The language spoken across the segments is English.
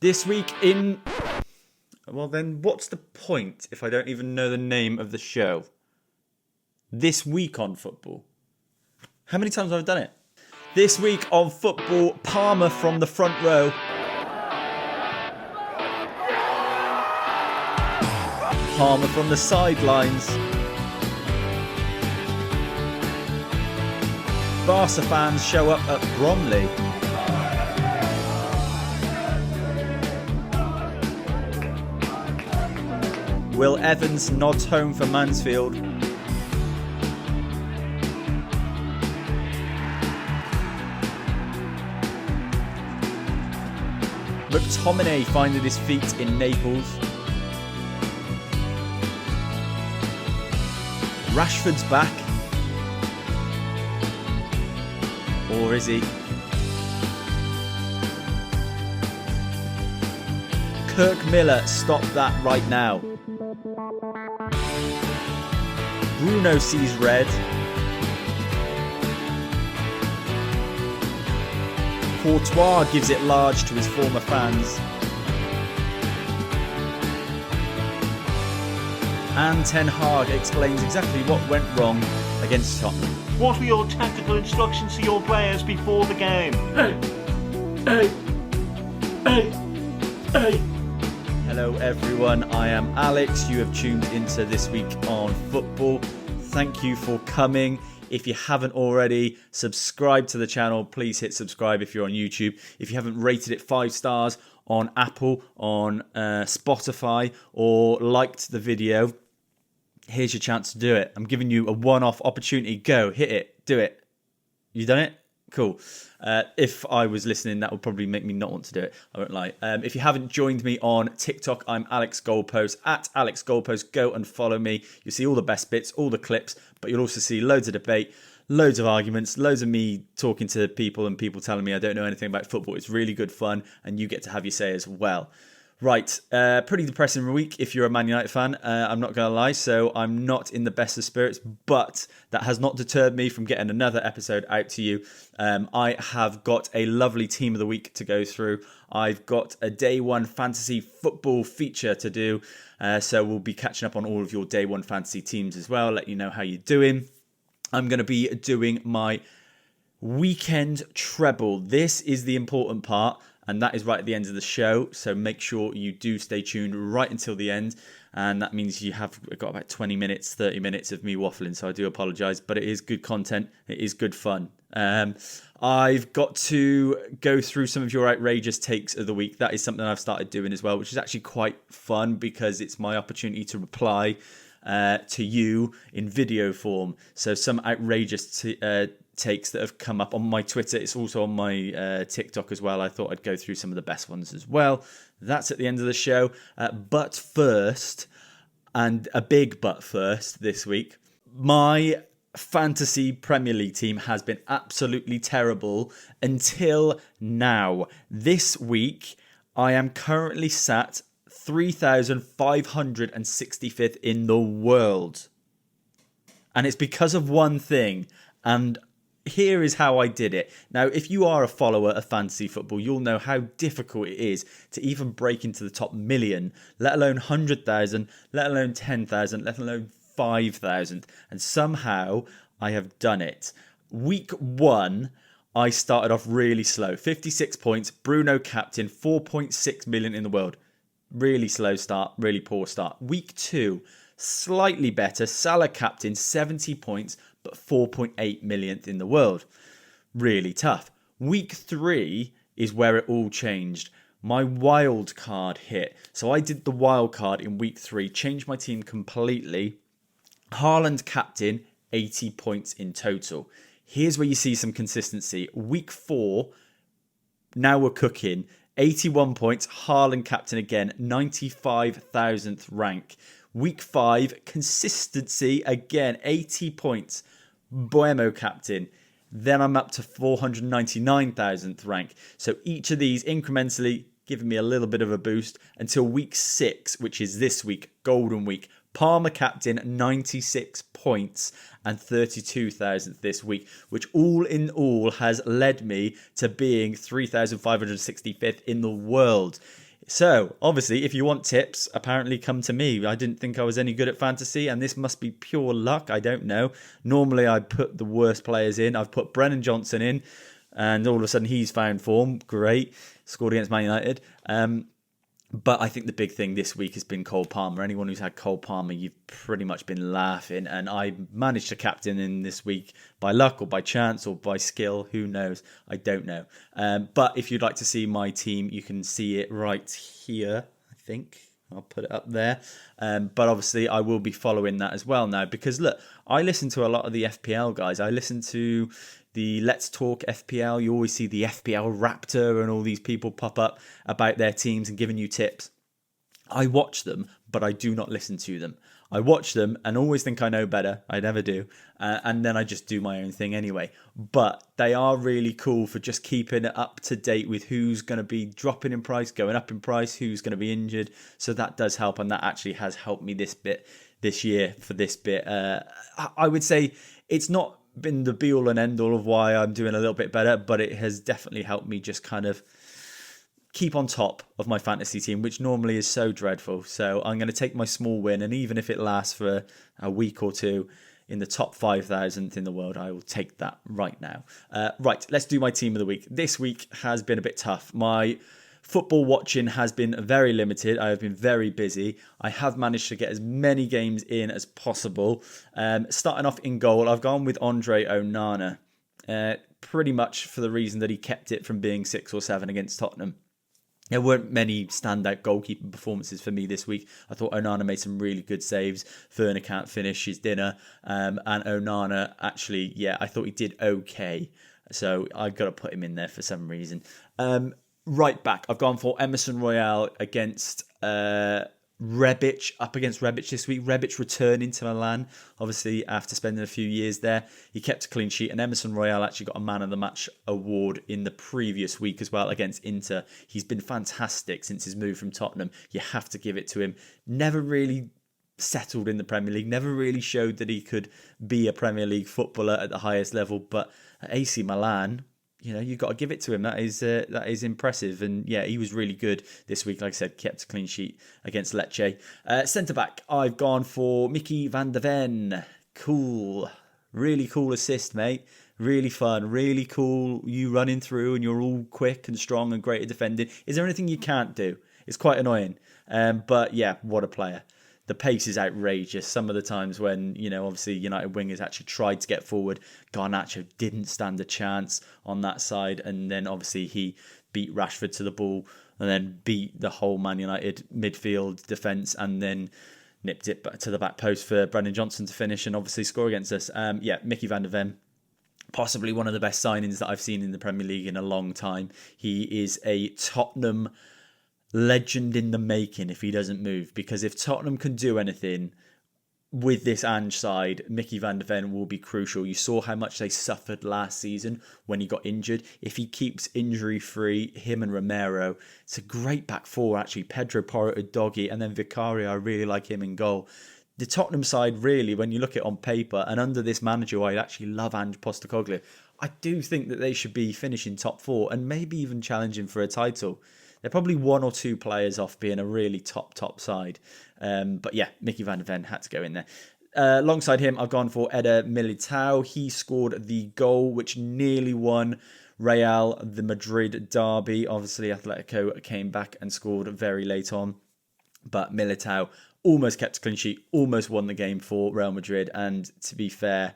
This week in... Well then, what's the point if I don't even know the name of the show? This week on football. How many times have I done it? This week on football, Palmer from the front row. Palmer from the sidelines. Barca fans show up at Bromley. Will Evans nods home for Mansfield. McTominay finding his feet in Naples. Rashford's back. Or is he? Kirk Miller, stop that right now. Bruno sees red. Courtois gives it large to his former fans. And Ten Hag explains exactly what went wrong against Tottenham. What were your tactical instructions to your players before the game? Hey. Hello everyone, I am Alex. You have tuned into This Week on Football. Thank you for coming. If you haven't already, subscribe to the channel. Please hit subscribe if you're on YouTube. If you haven't rated it 5 stars on Apple, on Spotify, or liked the video, here's your chance to do it. I'm giving you a one-off opportunity. Go, hit it, do it. You done it? Cool. If I was listening, that would probably make me not want to do it. I won't lie. If you haven't joined me on TikTok, I'm Alex Goalpost, at Alex Goalpost. Go and follow me. You'll see all the best bits, all the clips, but you'll also see loads of debate, loads of arguments, loads of me talking to people and people telling me I don't know anything about football. It's really good fun, and you get to have your say as well. Right, pretty depressing week if you're a Man United fan, I'm not going to lie, so I'm not in the best of spirits, but that has not deterred me from getting another episode out to you. I have got a lovely team of the week to go through. I've got a day one fantasy football feature to do, so we'll be catching up on all of your day one fantasy teams as well, let you know how you're doing. I'm going to be doing my weekend treble. This is the important part. And that is right at the end of the show. So make sure you do stay tuned right until the end. And that means you have got about 20 minutes, 30 minutes of me waffling. So I do apologise. But it is good content. It is good fun. I've got to go through some of your outrageous takes of the week. That is something I've started doing as well, which is actually quite fun because it's my opportunity to reply to you in video form. So some outrageous takes that have come up on my Twitter. It's also on my TikTok as well. I thought I'd go through some of the best ones as well. That's at the end of the show. But first, and a big but first this week, my fantasy Premier League team has been absolutely terrible until now. This week, I am currently sat 3,565th in the world. And it's because of one thing. And here is how I did it. Now, if you are a follower of fantasy football, you'll know how difficult it is to even break into the top million, let alone 100,000, let alone 10,000, let alone 5,000. And somehow I have done it. Week 1, I started off really slow. 56 points, Bruno captain, 4.6 million in the world. Really slow start, really poor start. Week 2, slightly better. Salah captain, 70 points, but 4.8 millionth in the world. Really tough. Week 3 is where it all changed. My wild card hit. So I did the wild card in week 3, changed my team completely. Haaland captain, 80 points in total. Here's where you see some consistency. Week 4, now we're cooking. 81 points, Haaland captain again, 95,000th rank. Week 5, consistency again, 80 points, Buemo captain. Then I'm up to 499,000th rank. So each of these incrementally giving me a little bit of a boost until week 6, which is this week, Golden Week. Palmer captain, 96 points and 32,000th this week, which all in all has led me to being 3,565th in the world. So, obviously, if you want tips, apparently come to me. I didn't think I was any good at fantasy, and this must be pure luck. I don't know. Normally, I put the worst players in. I've put Brennan Johnson in, and all of a sudden, he's found form. Great. Scored against Man United. But I think the big thing this week has been Cole Palmer. Anyone who's had Cole Palmer, you've pretty much been laughing. And I managed to captain in this week by luck or by chance or by skill. Who knows? I don't know. But if you'd like to see my team, you can see it right here, I think. I'll put it up there. But obviously, I will be following that as well now. Because look, I listen to a lot of the FPL guys. I listen to the Let's Talk FPL. You always see the FPL Raptor and all these people pop up about their teams and giving you tips. I watch them, but I do not listen to them. I watch them and always think I know better. I never do. And then I just do my own thing anyway. But they are really cool for just keeping it up to date with who's going to be dropping in price, going up in price, who's going to be injured. So that does help. And that actually has helped me this year for this bit. I would say it's not been the be all and end all of why I'm doing a little bit better, but it has definitely helped me just kind of keep on top of my fantasy team, which normally is so dreadful. So I'm going to take my small win, and even if it lasts for a week or two in the top 5,000th in the world, I will take that right now. Right, let's do my team of the week. This week has been a bit tough. My football watching has been very limited. I have been very busy. I have managed to get as many games in as possible. Starting off in goal, I've gone with Andre Onana. Pretty much for the reason that he kept it from being 6 or 7 against Tottenham. There weren't many standout goalkeeper performances for me this week. I thought Onana made some really good saves. Werner can't finish his dinner. And Onana, actually, I thought he did okay. So I've got to put him in there for some reason. Right back, I've gone for Emerson Royale against Rebic, up against Rebic this week. Rebic returning to Milan, obviously after spending a few years there. He kept a clean sheet, and Emerson Royale actually got a Man of the Match award in the previous week as well against Inter. He's been fantastic since his move from Tottenham. You have to give it to him. Never really settled in the Premier League, never really showed that he could be a Premier League footballer at the highest level, but at AC Milan, you've got to give it to him. That is impressive. And he was really good this week. Like I said, kept a clean sheet against Lecce. Centre-back, I've gone for Mickey van der Ven. Cool. Really cool assist, mate. Really fun. Really cool. You running through and you're all quick and strong and great at defending. Is there anything you can't do? It's quite annoying. But what a player. The pace is outrageous. Some of the times when, obviously United wingers actually tried to get forward, Garnacho didn't stand a chance on that side. And then obviously he beat Rashford to the ball and then beat the whole Man United midfield defence and then nipped it back to the back post for Brennan Johnson to finish and obviously score against us. Mickey van der Ven, possibly one of the best signings that I've seen in the Premier League in a long time. He is a Tottenham legend in the making if he doesn't move, because if Tottenham can do anything with this Ange side, Mickey van der Ven will be crucial. You saw how much they suffered last season when he got injured. If he keeps injury free, him and Romero, it's a great back four actually. Pedro Porro, Udogie, and then Vicario, I really like him in goal. The Tottenham side, really, when you look at it on paper, and under this manager, I actually love Ange Postecoglou, I do think that they should be finishing top 4 and maybe even challenging for a title. They're probably 1 or 2 players off being a really top side. Mickey van der Ven had to go in there. Alongside him, I've gone for Eder Militao. He scored the goal which nearly won Real the Madrid derby. Obviously, Atletico came back and scored very late on. But Militao almost kept a clean sheet, almost won the game for Real Madrid. And to be fair,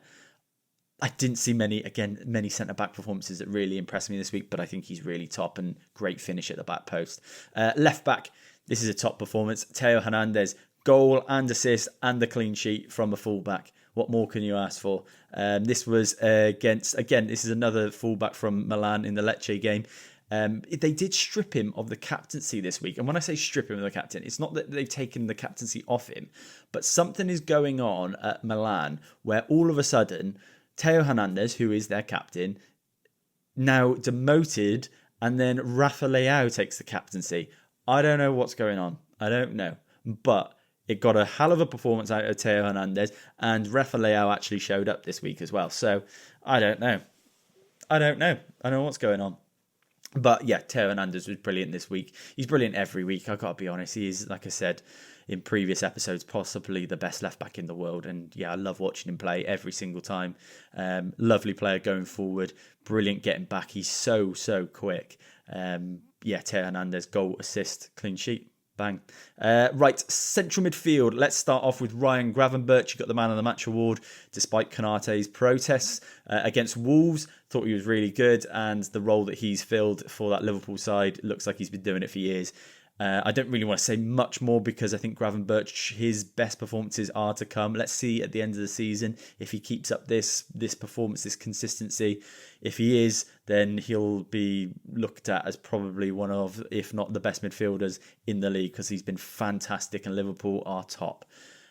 I didn't see many centre-back performances that really impressed me this week, but I think he's really top and great finish at the back post. Left-back, this is a top performance. Theo Hernandez, goal and assist and the clean sheet from a fullback. What more can you ask for? This was this is another fullback from Milan in the Lecce game. They did strip him of the captaincy this week. And when I say strip him of the captain, it's not that they've taken the captaincy off him, but something is going on at Milan where all of a sudden Theo Hernandez, who is their captain, now demoted, and then Rafa Leao takes the captaincy. I don't know what's going on. I don't know. But it got a hell of a performance out of Theo Hernandez, and Rafa Leao actually showed up this week as well. So I don't know. I don't know what's going on. But yeah, Teo Hernandez was brilliant this week. He's brilliant every week, I've got to be honest. He is, like I said in previous episodes, possibly the best left back in the world. And yeah, I love watching him play every single time. Lovely player going forward. Brilliant getting back. He's so quick. Yeah, Teo Hernandez, goal, assist, clean sheet. Bang. Right, central midfield. Let's start off with Ryan Gravenberch. He got the Man of the Match award despite Konate's protests against Wolves. Thought he was really good, and the role that he's filled for that Liverpool side looks like he's been doing it for years. I don't really want to say much more because I think Gravenberch, his best performances are to come. Let's see at the end of the season if he keeps up this performance, this consistency. If he is, then he'll be looked at as probably one of, if not the best midfielders in the league, because he's been fantastic and Liverpool are top.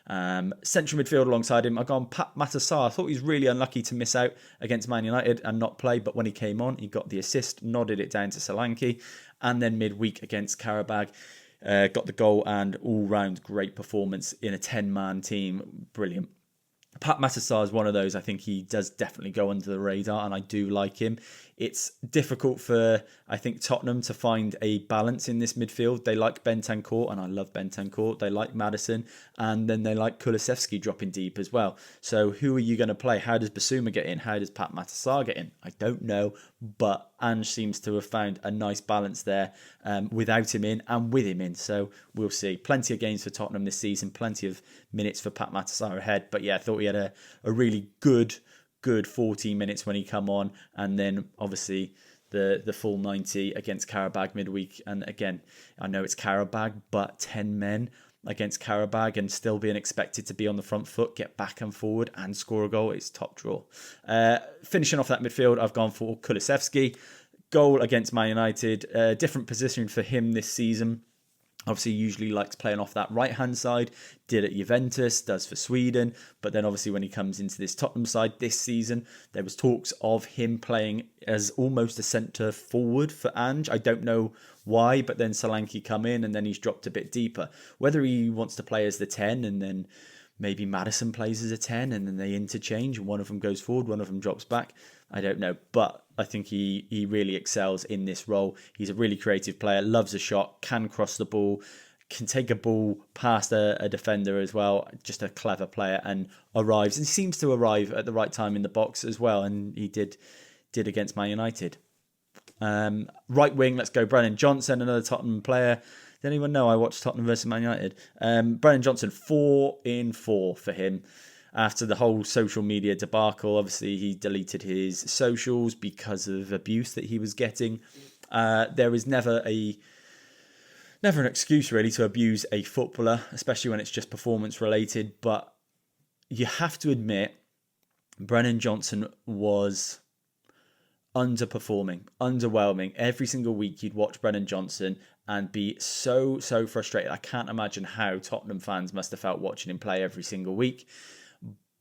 Central midfield alongside him, I've gone Pat Matassar. I thought he was really unlucky to miss out against Man United and not play, but when he came on, he got the assist, nodded it down to Solanke, and then midweek against Karabag, got the goal and all-round great performance in a 10-man team. Brilliant. Pat Matassar is one of those. I think he does definitely go under the radar, and I do like him. It's difficult for, I think, Tottenham to find a balance in this midfield. They like Bentancur, and I love Bentancur. They like Maddison, and then they like Kulusevski dropping deep as well. So who are you going to play? How does Basuma get in? How does Pat Matassar get in? I don't know, but Ange seems to have found a nice balance there without him in and with him in. So we'll see. Plenty of games for Tottenham this season, plenty of minutes for Pat Matassar ahead. But yeah, I thought he had a really good 14 minutes when he come on, and then obviously the full 90 against Karabag midweek. And again, I know it's Karabag, but 10 men against Karabag and still being expected to be on the front foot, get back and forward and score a goal, it's top draw. Finishing off that midfield, I've gone for Kulusevski. Goal against Man United, different position for him this season. Obviously, usually likes playing off that right-hand side. Did at Juventus, does for Sweden. But then obviously when he comes into this Tottenham side this season, there was talks of him playing as almost a centre forward for Ange. I don't know why, but then Solanke come in and then he's dropped a bit deeper. Whether he wants to play as the 10 and then maybe Maddison plays as a 10 and then they interchange and one of them goes forward, one of them drops back, I don't know. But I think he really excels in this role. He's a really creative player, loves a shot, can cross the ball, can take a ball past a defender as well. Just a clever player and arrives. And seems to arrive at the right time in the box as well. And he did against Man United. Right wing, let's go Brennan Johnson, another Tottenham player. Did anyone know I watched Tottenham versus Man United? Brennan Johnson, 4 in 4 for him. After the whole social media debacle, obviously he deleted his socials because of abuse that he was getting. There is never an excuse really to abuse a footballer, especially when it's just performance related. But you have to admit, Brennan Johnson was underperforming, underwhelming. Every single week you'd watch Brennan Johnson and be so frustrated. I can't imagine how Tottenham fans must have felt watching him play every single week.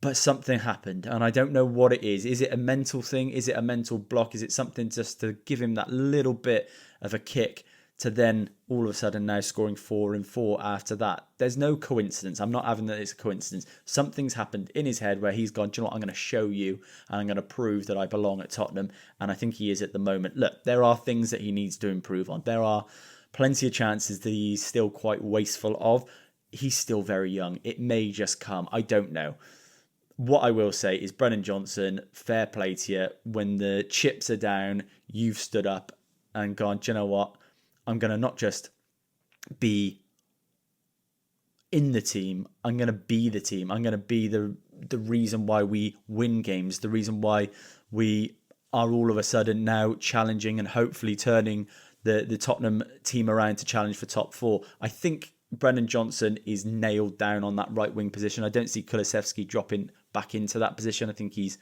But something happened, and I don't know what it is. Is it a mental thing? Is it a mental block? Is it something just to give him that little bit of a kick to then all of a sudden now scoring 4 in 4 after that? There's no coincidence. I'm not having that it's a coincidence. Something's happened in his head where he's gone, do you know what, I'm going to show you and I'm going to prove that I belong at Tottenham. And I think he is at the moment. Look, there are things that he needs to improve on. There are plenty of chances that he's still quite wasteful of. He's still very young. It may just come. I don't know. What I will say is Brennan Johnson, fair play to you. When the chips are down, you've stood up and gone, do you know what? I'm going to not just be in the team. I'm going to be the team. I'm going to be the reason why we win games, the reason why we are all of a sudden now challenging and hopefully turning the Tottenham team around to challenge for top 4. I think Brennan Johnson is nailed down on that right wing position. I don't see Kulusevski dropping back into that position. I think he's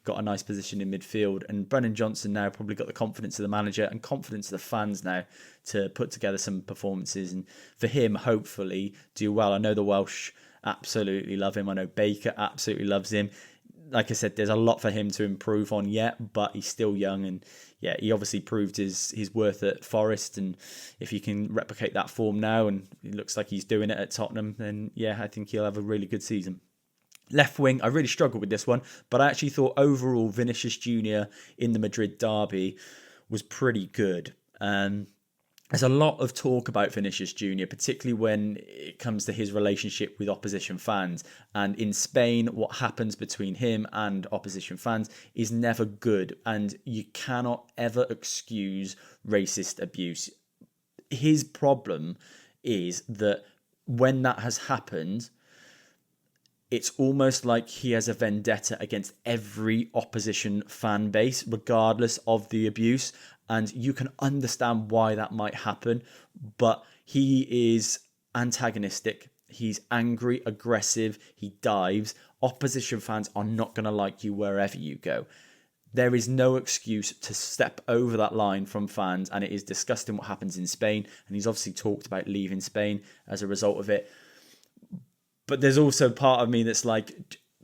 got a nice position in midfield. And Brennan Johnson now probably got the confidence of the manager and confidence of the fans now to put together some performances. And for him, hopefully, do well. I know the Welsh absolutely love him. I know Baker absolutely loves him. Like I said, there's a lot for him to improve on yet, but he's still young. And yeah, he obviously proved his worth at Forest. And if he can replicate that form now, and it looks like he's doing it at Tottenham, then yeah, I think he'll have a really good season. Left wing, I really struggled with this one, but I actually thought overall Vinicius Jr. in the Madrid derby was pretty good. There's a lot of talk about Vinicius Jr., particularly when it comes to his relationship with opposition fans. And in Spain, what happens between him and opposition fans is never good. And you cannot ever excuse racist abuse. His problem is that when that has happened, it's almost like he has a vendetta against every opposition fan base, regardless of the abuse. And you can understand why that might happen. But he is antagonistic. He's angry, aggressive. He dives. Opposition fans are not going to like you wherever you go. There is no excuse to step over that line from fans. And it is disgusting what happens in Spain. And he's obviously talked about leaving Spain as a result of it. But there's also part of me that's like,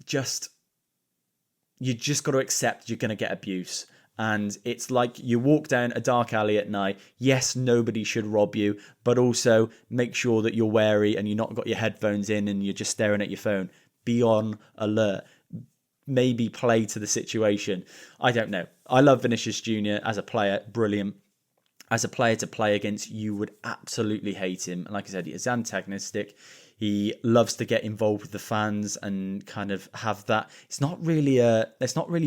you just got to accept you're going to get abuse. And it's like you walk down a dark alley at night. Yes, nobody should rob you, but also make sure that you're wary and you're not got your headphones in and you're just staring at your phone. Be on alert. Maybe play to the situation. I don't know. I love Vinicius Jr. as a player. Brilliant. As a player to play against, you would absolutely hate him. And like I said, he is antagonistic. He loves to get involved with the fans and kind of have that. It's not really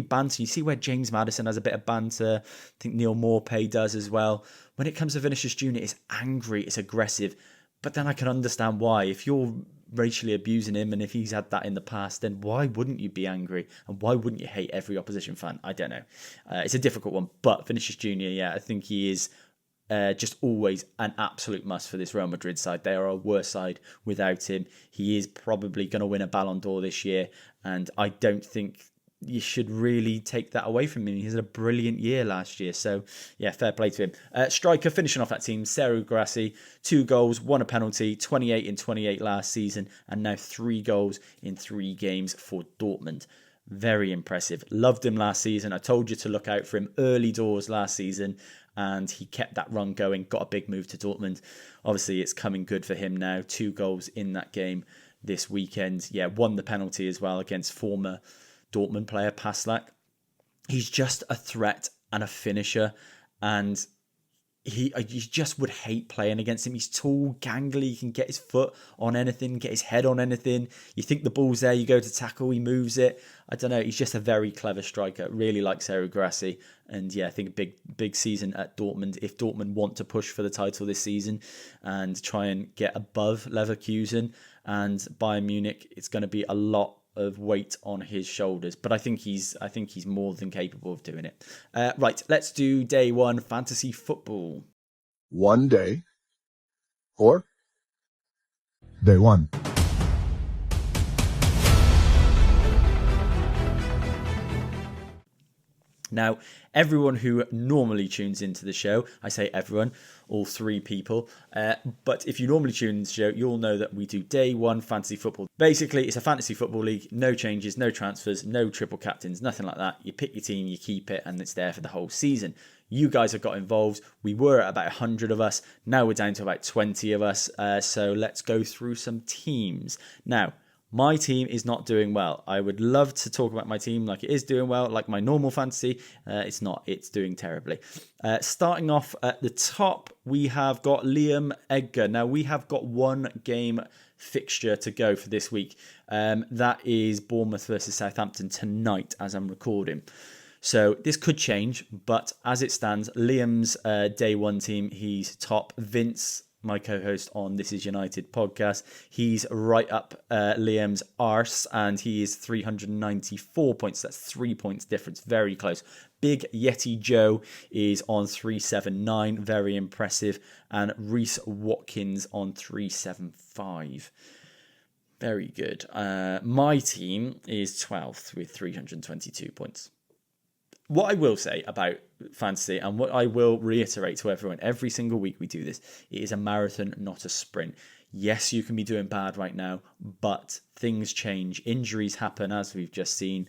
banter. You see where James Maddison has a bit of banter. I think Neil Maupay does as well. When it comes to Vinicius Jr., it's angry, it's aggressive. But then I can understand why. If you're racially abusing him and if he's had that in the past, then why wouldn't you be angry? And why wouldn't you hate every opposition fan? I don't know. It's a difficult one. But Vinicius Jr., yeah, I think he is just always an absolute must for this Real Madrid side. They are a worse side without him. He is probably going to win a Ballon d'Or this year, and I don't think you should really take that away from him. He had a brilliant year last year, so yeah, fair play to him. Striker finishing off that team, Sergio Grassi, 2 goals, 1 a penalty, 28 in 28 last season, and now 3 goals in 3 games for Dortmund. Very impressive. Loved him last season. I told you to look out for him early doors last season, and he kept that run going, got a big move to Dortmund. Obviously, it's coming good for him now. 2 goals in that game this weekend. Yeah, won the penalty as well against former Dortmund player Paslak. He's just a threat and a finisher, and you just would hate playing against him. He's tall, gangly, he can get his foot on anything, get his head on anything. You think the ball's there, you go to tackle, he moves it. I don't know, he's just a very clever striker. Really like Sergio Grassi. And yeah, I think a big season at Dortmund. If Dortmund want to push for the title this season and try and get above Leverkusen and Bayern Munich, it's going to be a lot of weight on his shoulders, but I think he's more than capable of doing it. Right, let's do day 1 fantasy football. One day, or day 1. Now, everyone who normally tunes into the show, I say everyone, all 3 people, but if you normally tune into the show, you'll know that we do day 1 fantasy football. Basically, it's a fantasy football league, no changes, no transfers, no triple captains, nothing like that. You pick your team, you keep it, and it's there for the whole season. You guys have got involved. We were at about 100 of us. Now we're down to about 20 of us. So let's go through some teams. Now, my team is not doing well. I would love to talk about my team like it is doing well, like my normal fantasy. It's not. It's doing terribly. Starting off at the top, we have got Liam Edgar. Now, we have got 1 game fixture to go for this week. That is Bournemouth versus Southampton tonight as I'm recording. So this could change, but as it stands, Liam's day 1 team, he's top. Vince, my co-host on This Is United podcast, he's right up Liam's arse, and he is 394 points. That's 3 points difference, very close. Big Yeti Joe is on 379, very impressive, and Reece Watkins on 375. Very good. My team is 12th with 322 points. What I will say about fantasy, and what I will reiterate to everyone, every single week we do this, it is a marathon, not a sprint. Yes, you can be doing bad right now, but things change. Injuries happen, as we've just seen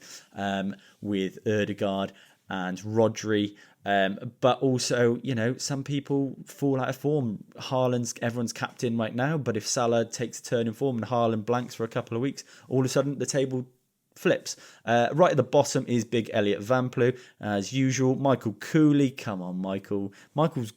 with Ødegaard and Rodri. But also, some people fall out of form. Haaland's everyone's captain right now, but if Salah takes a turn in form and Haaland blanks for a couple of weeks, all of a sudden the table flips. Right at the bottom is Big Elliot Vamplu, as usual. Michael Cooley, come on, Michael. Michael's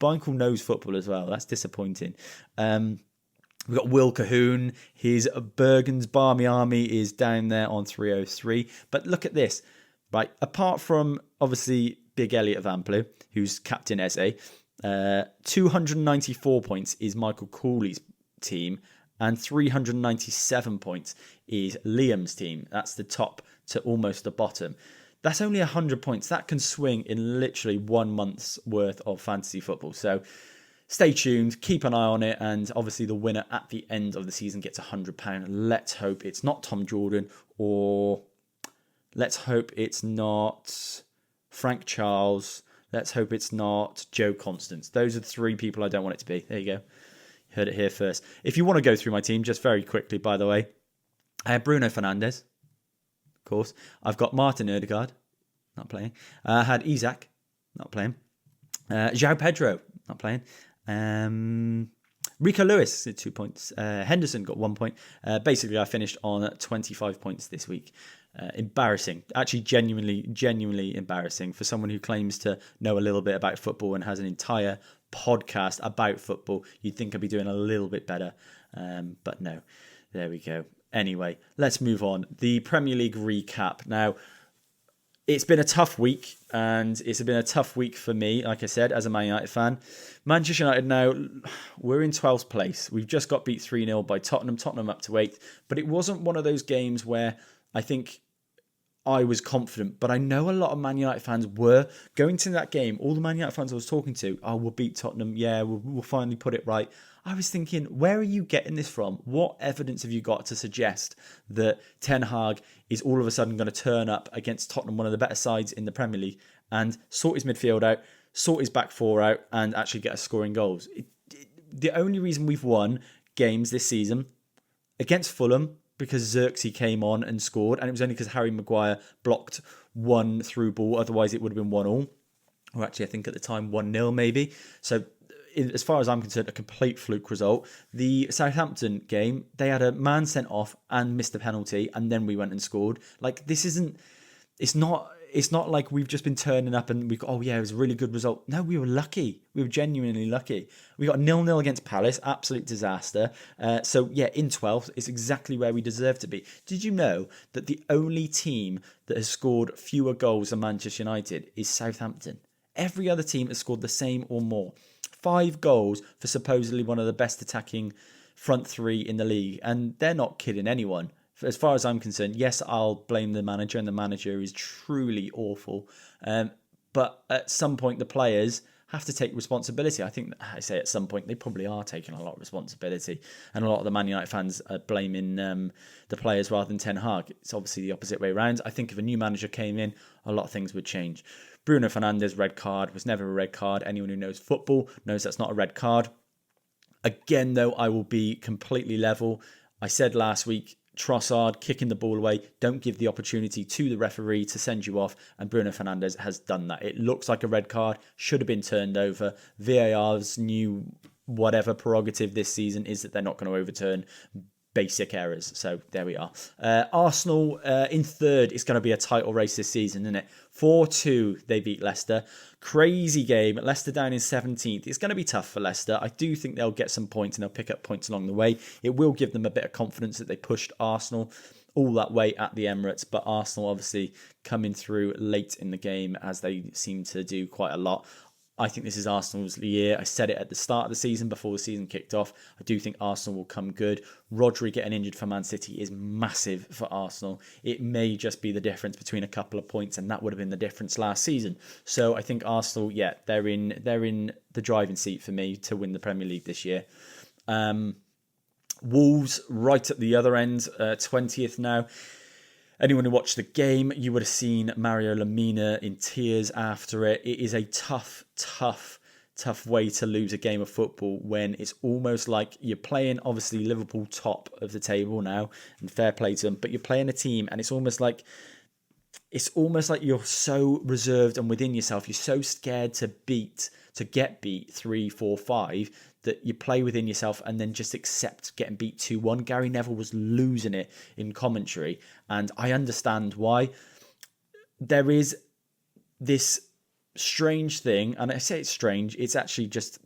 Michael knows football as well. That's disappointing. We've got Will Cahoon. His Bergen's Barmy Army is down there on 303. But look at this, right? Apart from, obviously, Big Elliot Vamplu, who's captain Eze, 294 points is Michael Cooley's team, and 397 points is Liam's team. That's the top to almost the bottom. That's only 100 points. That can swing in literally 1 month's worth of fantasy football. So stay tuned, keep an eye on it, and obviously the winner at the end of the season gets £100. Let's hope it's not Tom Jordan, or let's hope it's not Frank Charles. Let's hope it's not Joe Constance. Those are the 3 people I don't want it to be. There you go. Heard it here first. If you want to go through my team, just very quickly, by the way, I have Bruno Fernandes, of course. I've got Martin Odegaard, not playing. I had Isaac, not playing. João Pedro, not playing. Rico Lewis, 2 points. Henderson got 1 point. Basically, I finished on 25 points this week. Embarrassing. Actually, genuinely embarrassing for someone who claims to know a little bit about football and has an entire podcast about football. You'd think I'd be doing a little bit better. But no. There we go. Anyway, let's move on. The Premier League recap. Now, it's been a tough week, and it's been a tough week for me, like I said, as a Man United fan. Manchester United now, we're in 12th place. We've just got beat 3-0 by Tottenham. Tottenham up to 8th. But it wasn't one of those games where I think I was confident, but I know a lot of Man United fans were going to that game. All the Man United fans I was talking to, we'll beat Tottenham. Yeah, we'll finally put it right. I was thinking, where are you getting this from? What evidence have you got to suggest that Ten Hag is all of a sudden going to turn up against Tottenham, one of the better sides in the Premier League, and sort his midfield out, sort his back four out, and actually get us scoring goals? The only reason we've won games this season against Fulham, because Xerxes came on and scored, and it was only because Harry Maguire blocked one through ball. Otherwise, it would have been 1-1. Or actually, I think at the time 1-0 maybe. So, as far as I'm concerned, a complete fluke result. The Southampton game, they had a man sent off and missed a penalty, and then we went and scored. Like, this isn't. It's not like we've just been turning up and we go, oh yeah, it was a really good result. No, we were lucky. We were genuinely lucky. We got 0-0 against Palace, absolute disaster. So yeah, in 12th, it's exactly where we deserve to be. Did you know that the only team that has scored fewer goals than Manchester United is Southampton? Every other team has scored the same or more. 5 goals for supposedly one of the best attacking front 3 in the league. And they're not kidding anyone. As far as I'm concerned, yes, I'll blame the manager, and the manager is truly awful. But at some point, the players have to take responsibility. I think, I say at some point, they probably are taking a lot of responsibility. And a lot of the Man United fans are blaming the players rather than Ten Hag. It's obviously the opposite way around. I think if a new manager came in, a lot of things would change. Bruno Fernandes, red card, was never a red card. Anyone who knows football knows that's not a red card. Again, though, I will be completely level. I said last week, Trossard kicking the ball away, don't give the opportunity to the referee to send you off, and Bruno Fernandes has done that. It looks like a red card, should have been turned over. VAR's new whatever prerogative this season is that they're not going to overturn basic errors. So there we are. Arsenal in third. It's going to be a title race this season, isn't it? 4-2 they beat Leicester. Crazy game. Leicester down in 17th. It's going to be tough for Leicester. I do think they'll get some points and they'll pick up points along the way. It will give them a bit of confidence that they pushed Arsenal all that way at the Emirates, but Arsenal obviously coming through late in the game, as they seem to do quite a lot. I think this is Arsenal's year. I said it at the start of the season before the season kicked off. I do think Arsenal will come good. Rodri getting injured for Man City is massive for Arsenal. It may just be the difference between a couple of points, and that would have been the difference last season. So I think Arsenal, yeah, they're in the driving seat for me to win the Premier League this year. Wolves right at the other end, 20th now. Anyone who watched the game, you would have seen Mario Lemina in tears after it. It is a tough way to lose a game of football when it's almost like you're playing, obviously, Liverpool top of the table now, and fair play to them, but you're playing a team and it's almost like you're so reserved and within yourself. You're so scared to get beat 3-4-5 that you play within yourself and then just accept getting beat 2-1. Gary Neville was losing it in commentary, and I understand why. There is this strange thing, and I say it's strange, it's actually just,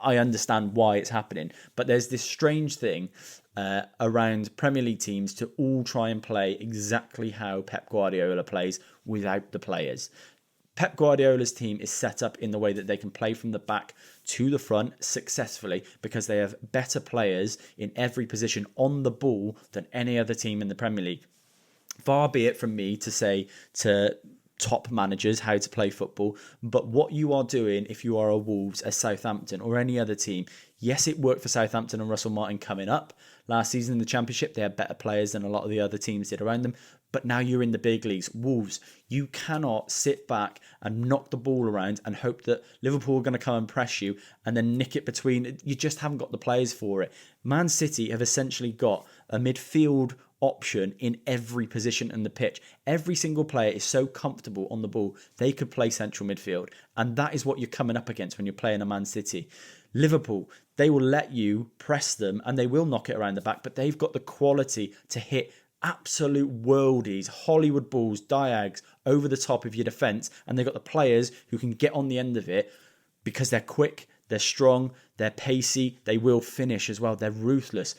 I understand why it's happening, but there's this strange thing around Premier League teams to all try and play exactly how Pep Guardiola plays without the players. Pep Guardiola's team is set up in the way that they can play from the back to the front successfully because they have better players in every position on the ball than any other team in the Premier League. Far be it from me to say to top managers how to play football, but what you are doing if you are a Wolves, a Southampton or any other team, yes, it worked for Southampton and Russell Martin coming up last season in the Championship. They had better players than a lot of the other teams did around them, but now you're in the big leagues. Wolves, you cannot sit back and knock the ball around and hope that Liverpool are going to come and press you and then nick it between. You just haven't got the players for it. Man City have essentially got a midfield option in every position in the pitch. Every single player is so comfortable on the ball, they could play central midfield. And that is what you're coming up against when you're playing a Man City. Liverpool, they will let you press them and they will knock it around the back, but they've got the quality to hit absolute worldies, Hollywood balls, diags over the top of your defence, and they've got the players who can get on the end of it because they're quick, they're strong, they're pacey, they will finish as well, they're ruthless.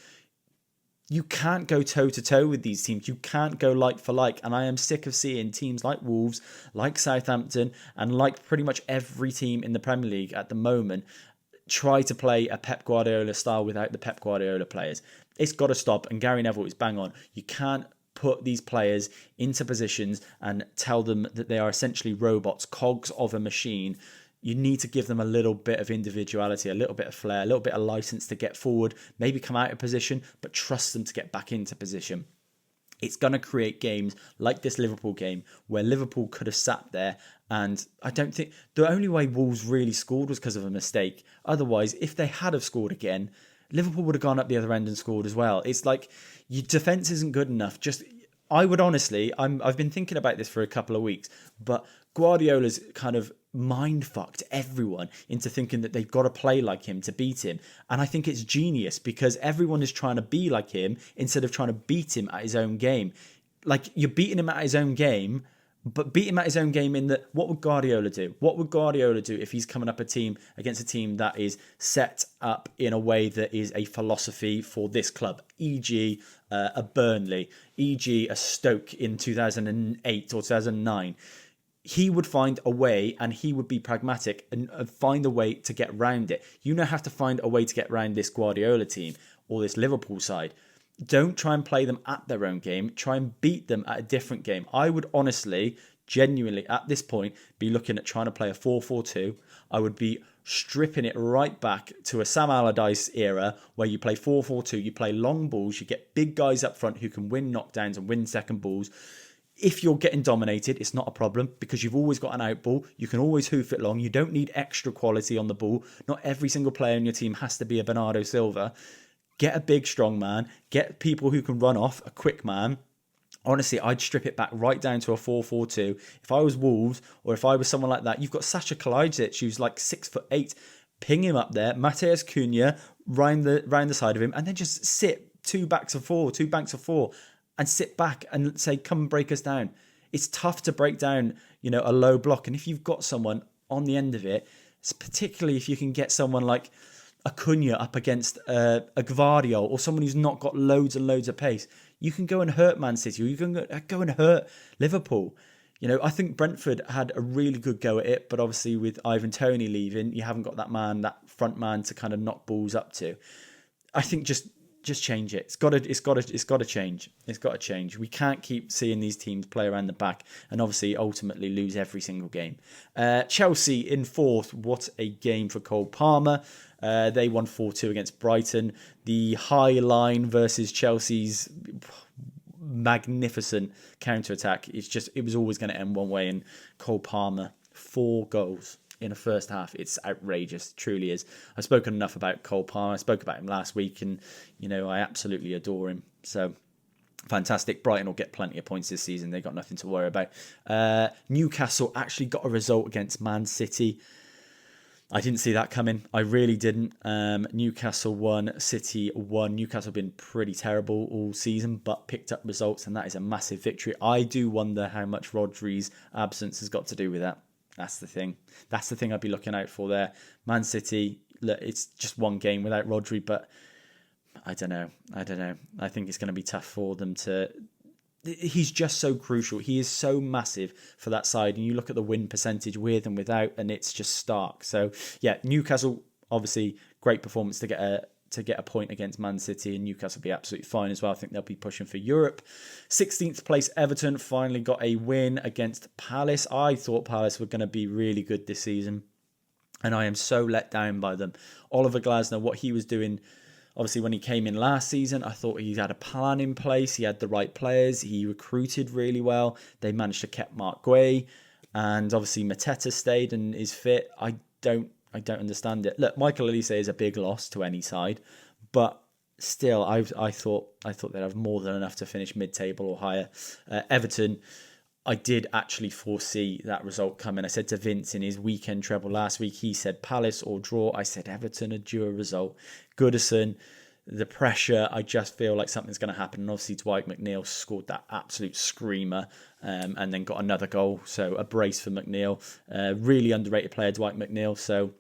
You can't go toe-to-toe with these teams. You can't go like for like. And I am sick of seeing teams like Wolves, like Southampton, and like pretty much every team in the Premier League at the moment try to play a Pep Guardiola style without the Pep Guardiola players. It's got to stop. And Gary Neville is bang on. You can't put these players into positions and tell them that they are essentially robots, cogs of a machine. You need to give them a little bit of individuality, a little bit of flair, a little bit of license to get forward, maybe come out of position, but trust them to get back into position. It's going to create games like this Liverpool game where Liverpool could have sat there, and I don't think the only way Wolves really scored was because of a mistake. Otherwise, if they had have scored again, Liverpool would have gone up the other end and scored as well. It's like your defence isn't good enough. I would honestly, I've been thinking about this for a couple of weeks, but Guardiola's kind of mind fucked everyone into thinking that they've got to play like him to beat him. And I think it's genius because everyone is trying to be like him instead of trying to beat him at his own game. Like, you're beating him at his own game, but beat him at his own game in that, what would Guardiola do? What would Guardiola do if he's coming up against a team that is set up in a way that is a philosophy for this club, e.g. A Burnley, e.g. a Stoke in 2008 or 2009? He would find a way and he would be pragmatic and find a way to get round it. You now have to find a way to get round this Guardiola team or this Liverpool side. Don't try and play them at their own game. Try and beat them at a different game. I would honestly, genuinely, at this point, be looking at trying to play a 4-4-2. I would be stripping it right back to a Sam Allardyce era where you play 4-4-2, you play long balls, you get big guys up front who can win knockdowns and win second balls. If you're getting dominated, it's not a problem because you've always got an out ball. You can always hoof it long. You don't need extra quality on the ball. Not every single player in your team has to be a Bernardo Silva. Get a big, strong man. Get people who can run off, a quick man. Honestly, I'd strip it back right down to a 4-4-2. If I was Wolves or if I was someone like that, you've got Sacha Kalajdzic, who's like 6'8". Ping him up there. Mateus Cunha round the side of him, and then just sit two banks of four, and sit back and say, come and break us down. It's tough to break down, a low block. And if you've got someone on the end of it, particularly if you can get someone like Acuna up against a Gvardiol or someone who's not got loads and loads of pace, you can go and hurt Man City or you can go and hurt Liverpool. I think Brentford had a really good go at it, but obviously with Ivan Toney leaving, you haven't got that front man to kind of knock balls up to. I think just change it. It's got to change. It's got to change. We can't keep seeing these teams play around the back and obviously ultimately lose every single game. Chelsea in fourth. What a game for Cole Palmer. They won 4-2 against Brighton. The high line versus Chelsea's magnificent counter-attack. It was always going to end one way, and Cole Palmer, 4 goals in a first half. It's outrageous. It truly is. I've spoken enough about Cole Palmer. I spoke about him last week and, I absolutely adore him. So, fantastic. Brighton will get plenty of points this season. They've got nothing to worry about. Newcastle actually got a result against Man City. I didn't see that coming. I really didn't. Newcastle won, City won. Newcastle have been pretty terrible all season, but picked up results, and that is a massive victory. I do wonder how much Rodri's absence has got to do with that. That's the thing. That's the thing I'd be looking out for there. Man City, look, it's just one game without Rodri, but I don't know. I think it's going to be tough for them to... He's just so crucial. He is so massive for that side. And you look at the win percentage with and without, and it's just stark. So, yeah, Newcastle, obviously, great performance to get a point against Man City, and Newcastle will be absolutely fine as well. I think they'll be pushing for Europe. 16th place Everton finally got a win against Palace. I thought Palace were going to be really good this season, and I am so let down by them. Oliver Glasner, what he was doing, obviously when he came in last season, I thought he had a plan in place. He had the right players. He recruited really well. They managed to keep Mark Guay, and obviously Mateta stayed and is fit. I don't understand it. Look, Michael Olise is a big loss to any side, but still, I thought they'd have more than enough to finish mid-table or higher. Everton, I did actually foresee that result coming. I said to Vince in his weekend treble last week, he said Palace or draw. I said Everton, a draw result. Goodison, the pressure, I just feel like something's going to happen. And obviously Dwight McNeil scored that absolute screamer and then got another goal. So a brace for McNeil. Really underrated player, Dwight McNeil. So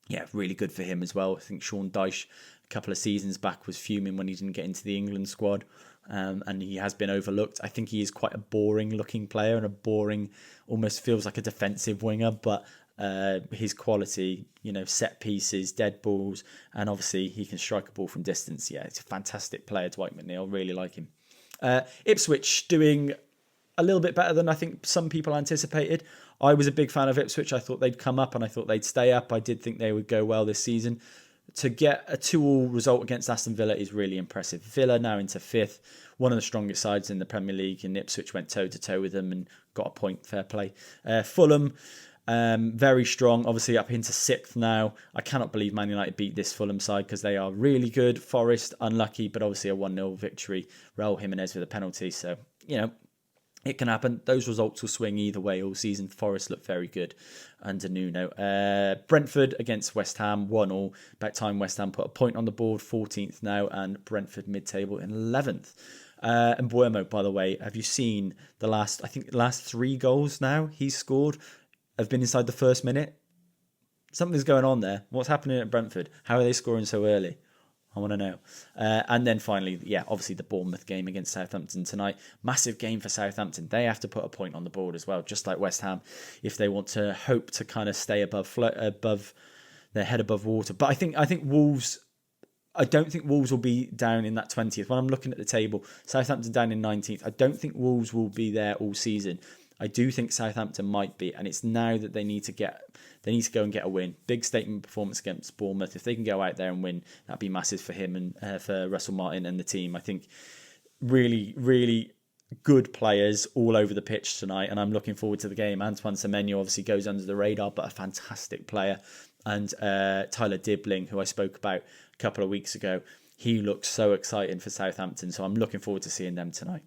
yeah, really good for him as well. I think Sean Dyche a couple of seasons back was fuming when he didn't get into the England squad. And he has been overlooked. I think he is quite a boring looking player and a boring, almost feels like a defensive winger, but his quality, set pieces, dead balls, and obviously he can strike a ball from distance. Yeah, it's a fantastic player, Dwight McNeil. Really like him. Ipswich doing a little bit better than I think some people anticipated. I was a big fan of Ipswich. I thought they'd come up and I thought they'd stay up. I did think they would go well this season. To get a 2-2 result against Aston Villa is really impressive. Villa now into 5th, one of the strongest sides in the Premier League, and Ipswich went toe-to-toe with them and got a point, fair play. Fulham, very strong, obviously up into 6th now. I cannot believe Man United beat this Fulham side because they are really good. Forest, unlucky, but obviously a 1-0 victory. Raul Jimenez with a penalty, so, it can happen. Those results will swing either way all season. Forest look very good under Nuno. Brentford against West Ham, 1-1. About time West Ham put a point on the board, 14th now, and Brentford mid-table in 11th. And Buemo, by the way, have you seen the last 3 goals now he's scored have been inside the first minute? Something's going on there. What's happening at Brentford? How are they scoring so early? I want to know. And then finally, obviously the Bournemouth game against Southampton tonight. Massive game for Southampton. They have to put a point on the board as well, just like West Ham, if they want to hope to kind of stay above their head above water. But I think Wolves... I don't think Wolves will be down in that 20th. When I'm looking at the table, Southampton down in 19th. I don't think Wolves will be there all season. I do think Southampton might be, and it's now that they need to go and get a win. Big statement performance against Bournemouth. If they can go out there and win, that'd be massive for him and for Russell Martin and the team. I think really, really good players all over the pitch tonight, and I'm looking forward to the game. Antoine Semenyo obviously goes under the radar, but a fantastic player. And Tyler Dibling, who I spoke about a couple of weeks ago, he looks so exciting for Southampton, so I'm looking forward to seeing them tonight.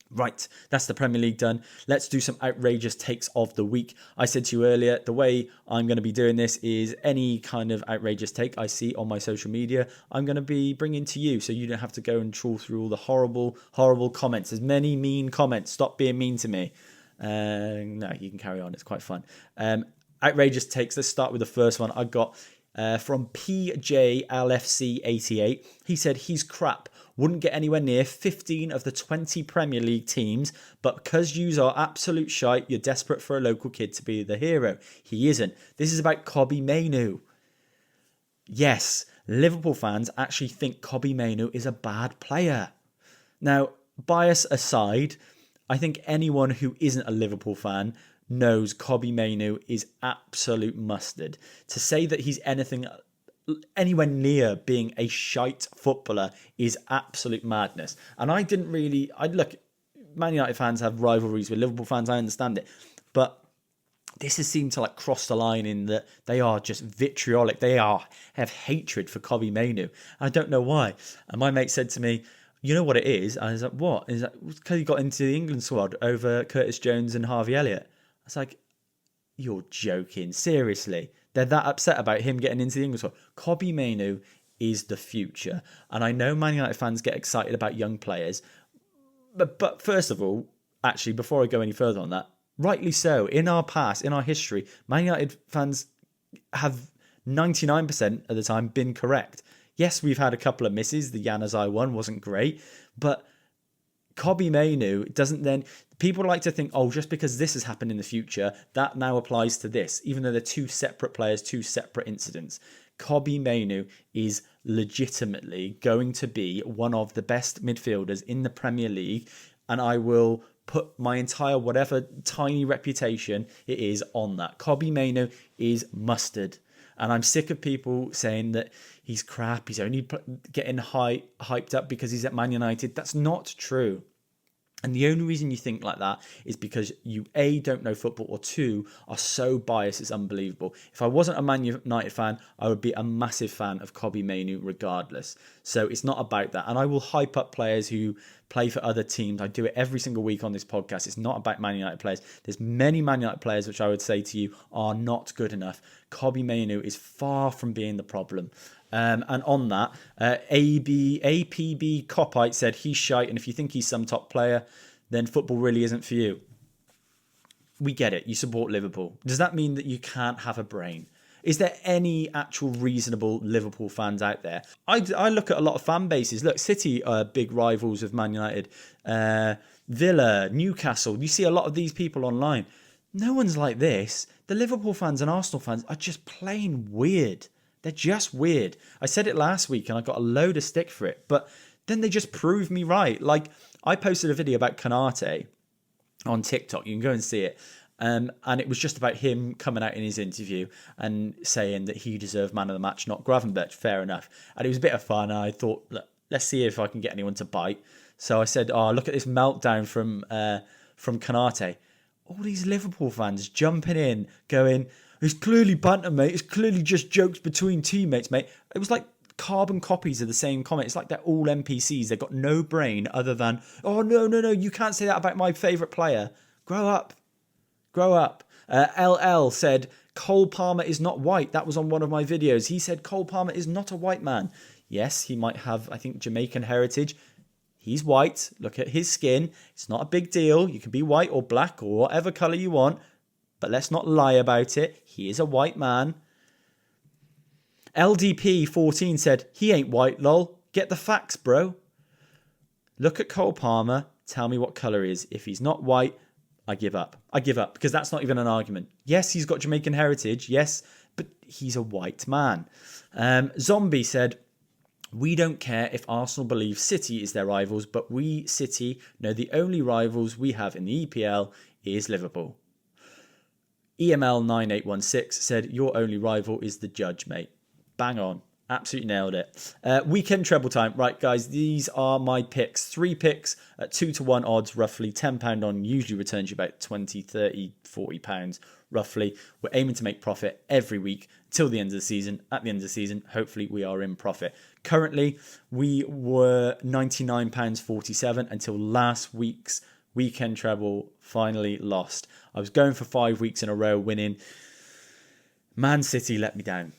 Right, that's the Premier League done. Let's do some outrageous takes of the week. I said to you earlier, the way I'm going to be doing this is any kind of outrageous take I see on my social media, I'm going to be bringing to you, so you don't have to go and trawl through all the horrible, horrible comments. There's many mean comments. Stop being mean to me. No, you can carry on. It's quite fun. Outrageous takes. Let's start with the first one. I got from PJLFC88. He said he's crap. Wouldn't get anywhere near 15 of the 20 Premier League teams, but because yous are absolute shite, you're desperate for a local kid to be the hero. He isn't. This is about Kobbie Mainoo. Yes, Liverpool fans actually think Kobbie Mainoo is a bad player. Now, bias aside, I think anyone who isn't a Liverpool fan knows Kobbie Mainoo is absolute mustard. To say that he's anywhere near being a shite footballer is absolute madness. And I look, Man United fans have rivalries with Liverpool fans, I understand it. But this has seemed to cross the line in that they are just vitriolic. They have hatred for Kobbie Mainoo. I don't know why. And my mate said to me, you know what it is? And I was like, what? Is that because he got into the England squad over Curtis Jones and Harvey Elliott? I was like, you're joking. Seriously. They're that upset about him getting into the England squad. Kobbie Mainoo is the future. And I know Man United fans get excited about young players. But first of all, actually, before I go any further on that, Rightly so. In our past, in our history, Man United fans have 99% of the time been correct. Yes, we've had a couple of misses. The Januzaj one wasn't great, but Kobbie Mainoo doesn't then... People like to think, oh, just because this has happened in the future, that now applies to this, even though they're two separate players, two separate incidents. Kobbie Mainoo is legitimately going to be one of the best midfielders in the Premier League, and I will put my entire whatever tiny reputation it is on that. Kobbie Mainoo is mustard. And I'm sick of people saying that he's crap, he's only getting hyped up because he's at Man United. That's not true. And the only reason you think like that is because you, A, don't know football, or two, are so biased it's unbelievable. If I wasn't a Man United fan, I would be a massive fan of Kobbie Mainoo regardless. So it's not about that. And I will hype up players who play for other teams. I do it every single week on this podcast. It's not about Man United players. There's many Man United players which I would say to you are not good enough. Kobbie Mainoo is far from being the problem. And on that, APB Copite said he's shite, and if you think he's some top player, then football really isn't for you. We get it. You support Liverpool. Does that mean that you can't have a brain? Is there any actual reasonable Liverpool fans out there? I look at a lot of fan bases. Look, City are big rivals of Man United. Villa, Newcastle. You see a lot of these people online. No one's like this. The Liverpool fans and Arsenal fans are just plain weird. They're just weird. I said it last week and I got a load of stick for it, but then they just proved me right. Like, I posted a video about Konate on TikTok. You can go and see it. And it was just about him coming out in his interview and saying that he deserved man of the match, not Gravenberch. Fair enough. And it was a bit of fun. I thought, look, let's see if I can get anyone to bite. So I said, oh, look at this meltdown from Konate. All these Liverpool fans jumping in, going, it's clearly banter, mate. It's clearly just jokes between teammates, mate. It was like carbon copies of the same comment. It's like they're all NPCs. They've got no brain other than, oh, no, you can't say that about my favourite player. Grow up. LL said, Cole Palmer is not white. That was on one of my videos. He said Cole Palmer is not a white man. Yes, he might have, I think, Jamaican heritage. He's white. Look at his skin. It's not a big deal. You can be white or black or whatever colour you want. But let's not lie about it. He is a white man. LDP14 said, he ain't white, lol. Get the facts, bro. Look at Cole Palmer. Tell me what colour he is. If he's not white, I give up. Because that's not even an argument. Yes, he's got Jamaican heritage. Yes, but he's a white man. Zombie said, we don't care if Arsenal believe City is their rivals, but we, City, know the only rivals we have in the EPL is Liverpool. EML9816 said, your only rival is the Judge, mate. Bang on. Absolutely nailed it. Weekend treble time. Right, guys, these are my picks. 3 picks at 2-1 odds, roughly. £10 on usually returns you about 20, 30, £40, roughly. We're aiming to make profit every week till the end of the season. At the end of the season, hopefully we are in profit. Currently, we were £99.47 until last week's weekend treble finally lost. I was going for 5 weeks in a row winning. Man City let me down.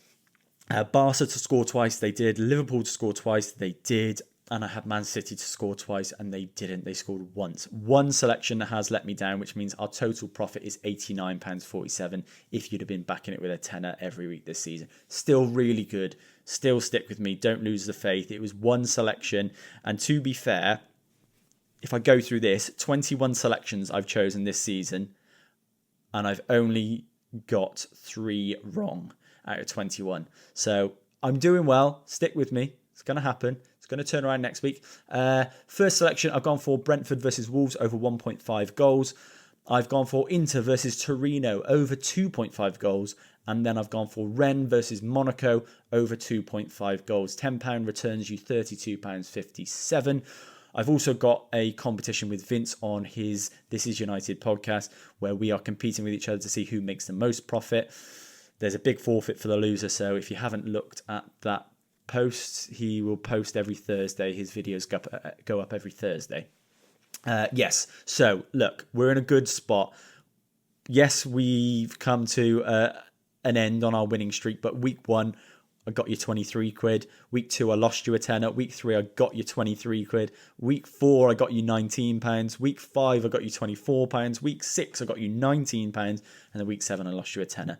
Barca to score twice, they did. Liverpool to score twice, they did. And I had Man City to score twice, and they didn't. They scored once. One selection has let me down, which means our total profit is £89.47 if you'd have been backing it with a tenner every week this season. Still really good. Still stick with me. Don't lose the faith. It was one selection. And to be fair, if I go through this, 21 selections I've chosen this season, and I've only got 3 wrong out of 21. So I'm doing well. Stick with me. It's going to happen. It's going to turn around next week. First selection, I've gone for Brentford versus Wolves over 1.5 goals. I've gone for Inter versus Torino over 2.5 goals. And then I've gone for Rennes versus Monaco over 2.5 goals. £10 returns you £32.57. I've also got a competition with Vince on his This Is United podcast where we are competing with each other to see who makes the most profit. There's a big forfeit for the loser, so if you haven't looked at that post, he will post every Thursday. His videos go up every Thursday. Yes, so look, we're in a good spot. Yes, we've come to an end on our winning streak, but week 1, I got you 23 quid. Week 2, I lost you a tenner. Week 3, I got you 23 quid. Week 4, I got you 19 pounds. Week 5, I got you 24 pounds. Week 6, I got you 19 pounds. And then week 7, I lost you a tenner.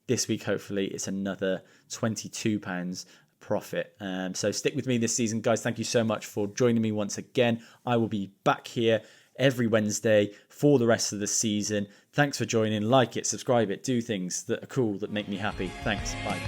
This week, hopefully, it's another 22 pounds profit. So stick with me this season, guys. Thank you so much for joining me once again. I will be back here every Wednesday for the rest of the season. Thanks for joining. Like it, subscribe it, do things that are cool, that make me happy. Thanks. Bye.